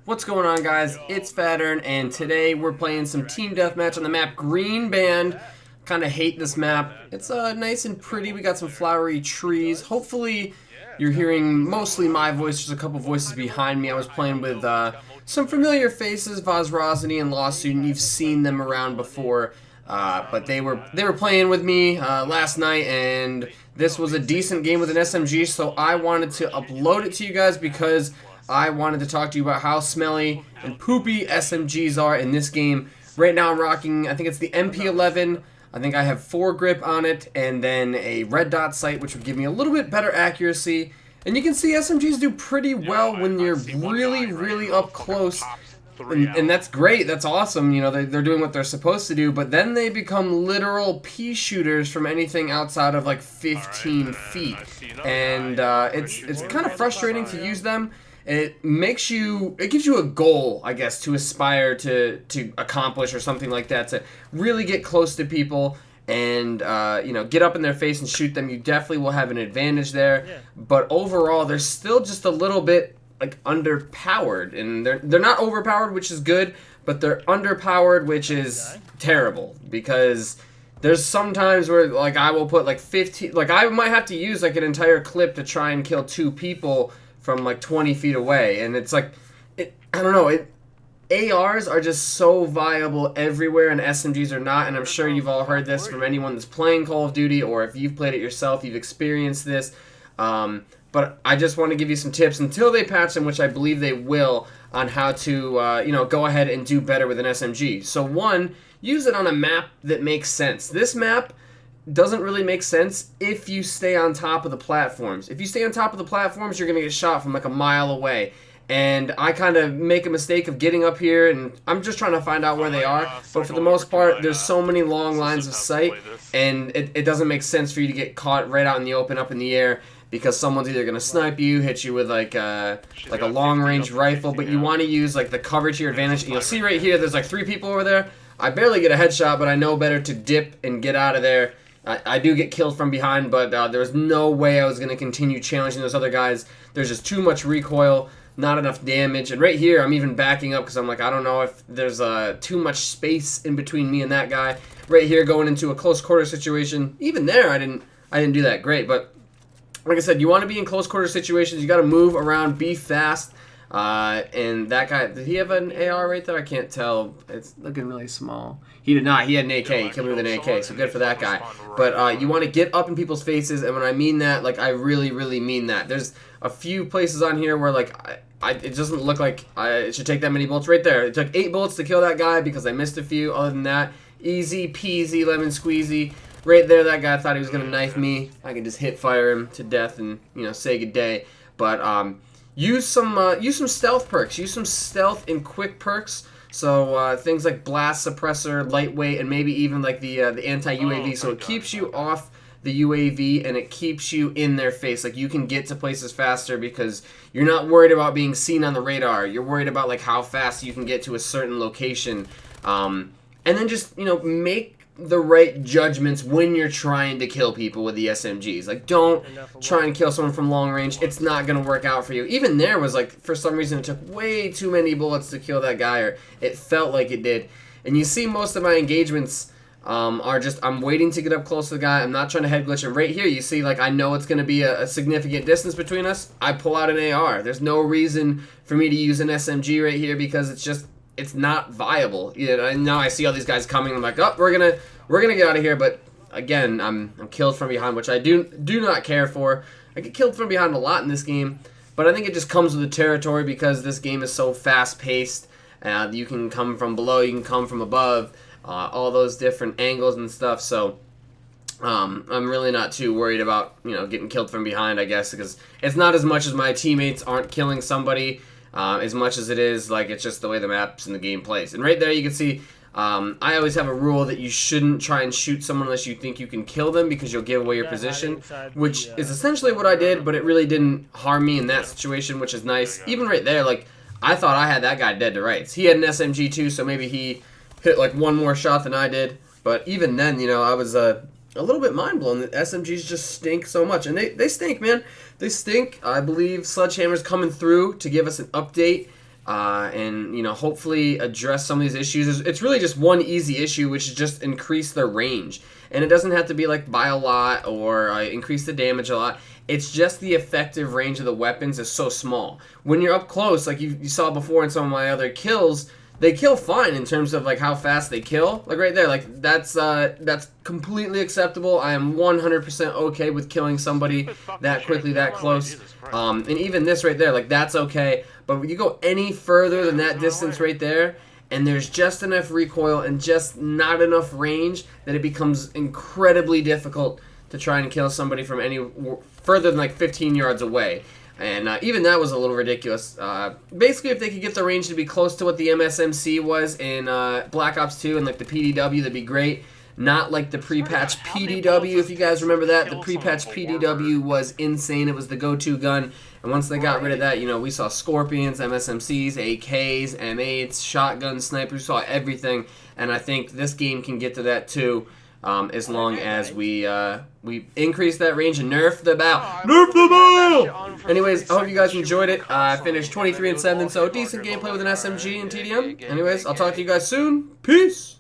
What's going on, guys? It's Fattern, and today we're playing some team deathmatch on the map Green Band. Kind of hate this map. It's nice and pretty. We got some flowery trees. Hopefully you're hearing mostly my voice. There's a couple voices behind me. I was playing with some familiar faces, Vozrosity and Lawsuit, and you've seen them around before. But they were playing with me last night, and this was a decent game with an SMG, so I wanted to upload it to you guys because I wanted to talk to you about how smelly and poopy SMGs are in this game. Right now I'm rocking, I think it's the MP11. I think I have 4 grip on it, and then a red dot sight, which would give me a little bit better accuracy. And you can see SMGs do pretty well when you're really up close. And that's great, that's awesome, you know, they're doing what they're supposed to do, but then they become literal pea shooters from anything outside of like 15 feet. And it's kind of frustrating to use them. It gives you a goal, I guess, to aspire to accomplish or something like that, to really get close to people and you know, get up in their face and shoot them. You definitely will have an advantage there. Yeah. But overall, they're still just a little bit like underpowered, and they're not overpowered, which is good, but they're underpowered, which is terrible, because there's some times where like I will put like 15, like I might have to use like an entire clip to try and kill 2 people from like 20 feet away, and it's like, I don't know, ARs are just so viable everywhere and SMGs are not, and I'm sure you've all heard this from anyone that's playing Call of Duty, or if you've played it yourself, you've experienced this. But I just want to give you some tips until they patch them, which I believe they will, on how to you know, go ahead and do better with an SMG. So one, use it on a map that makes sense. This map doesn't really make sense if you stay on top of the platforms. If you stay on top of the platforms, you're going to get shot from like a mile away. And I kind of make a mistake of getting up here, and I'm just trying to find out where they are. But for the most part, there's so many long lines of sight, and it doesn't make sense for you to get caught right out in the open, up in the air, because someone's either going to snipe you, hit you with like a long-range rifle, but you want to use like the cover to your advantage. And you'll see right here, there's like 3 people over there. I barely get a headshot, but I know better to dip and get out of there. I do get killed from behind, but there was no way I was going to continue challenging those other guys. There's just too much recoil, not enough damage. And right here, I'm even backing up because I'm like, I don't know if there's too much space in between me and that guy. Right here, going into a close quarter situation. Even there, I didn't do that great. But like I said, you want to be in close quarter situations. You got to move around, be fast. And that guy, did he have an AR right there? I can't tell. It's looking really small. He did not. He had an AK. He killed me with an AK, so good for that guy. But you want to get up in people's faces, and when I mean that, like, I really mean that. There's a few places on here where, like, it doesn't look like it should take that many bullets. Right there, it took 8 bullets to kill that guy because I missed a few. Other than that, easy peasy, lemon squeezy. Right there, that guy thought he was going to knife me. I can just hit fire him to death and, you know, say good day. But use some stealth perks. Use some stealth and quick perks. So things like blast suppressor, lightweight, and maybe even like the anti-UAV. So it keeps you off the UAV and it keeps you in their face. Like, you can get to places faster because you're not worried about being seen on the radar. You're worried about like how fast you can get to a certain location. And then just, you know, make the right judgments when you're trying to kill people with the SMGs. Like, don't try and kill someone from long range. It's not going to work out for you. Even there was like, for some reason, it took way too many bullets to kill that guy, or it felt like it did. And you see most of my engagements are just, I'm waiting to get up close to the guy. I'm not trying to head glitch. And right here, you see, like, I know it's going to be a significant distance between us. I pull out an AR. There's no reason for me to use an SMG right here because it's not viable. You know, and now I see all these guys coming. I'm like, oh, we're gonna get out of here. But again, I'm killed from behind, which I do not care for. I get killed from behind a lot in this game, but I think it just comes with the territory because this game is so fast paced. You can come from below, you can come from above, all those different angles and stuff. So I'm really not too worried about, you know, getting killed from behind, I guess, because it's not as much as my teammates aren't killing somebody. As much as it is, like, it's just the way the maps and the game plays. And right there you can see, I always have a rule that you shouldn't try and shoot someone unless you think you can kill them because you'll give away your position, which is essentially what I did, but it really didn't harm me in that situation, which is nice. Even right there, like, I thought I had that guy dead to rights. He had an SMG too, so maybe he hit like one more shot than I did. But even then, you know, I was a little bit mind-blown that SMGs just stink so much. And they stink, man. They stink. I believe Sledgehammer's coming through to give us an update and, you know, hopefully address some of these issues. It's really just one easy issue, which is just increase their range. And it doesn't have to be like by a lot or increase the damage a lot. It's just the effective range of the weapons is so small. When you're up close, like you saw before in some of my other kills, they kill fine in terms of like how fast they kill. Like right there, like that's completely acceptable. I am 100% okay with killing somebody that quickly, that close. And even this right there, like that's okay. But when you go any further than that distance right there, and there's just enough recoil and just not enough range, that it becomes incredibly difficult to try and kill somebody from any further than like 15 yards away. And even that was a little ridiculous. Basically, if they could get the range to be close to what the MSMC was in Black Ops 2 and like the PDW, that'd be great. Not like the pre-patch PDW, if you guys remember that. The pre-patch PDW was insane. It was the go-to gun. And once they got rid of that, you know, we saw Scorpions, MSMCs, AKs, M8s, shotguns, snipers, we saw everything. And I think this game can get to that too, as long as we increase that range and nerf the bow. Nerf the bow! Anyways, I hope you guys enjoyed it. I finished 23-7, so decent gameplay with an SMG and TDM. Anyways, I'll talk to you guys soon. Peace!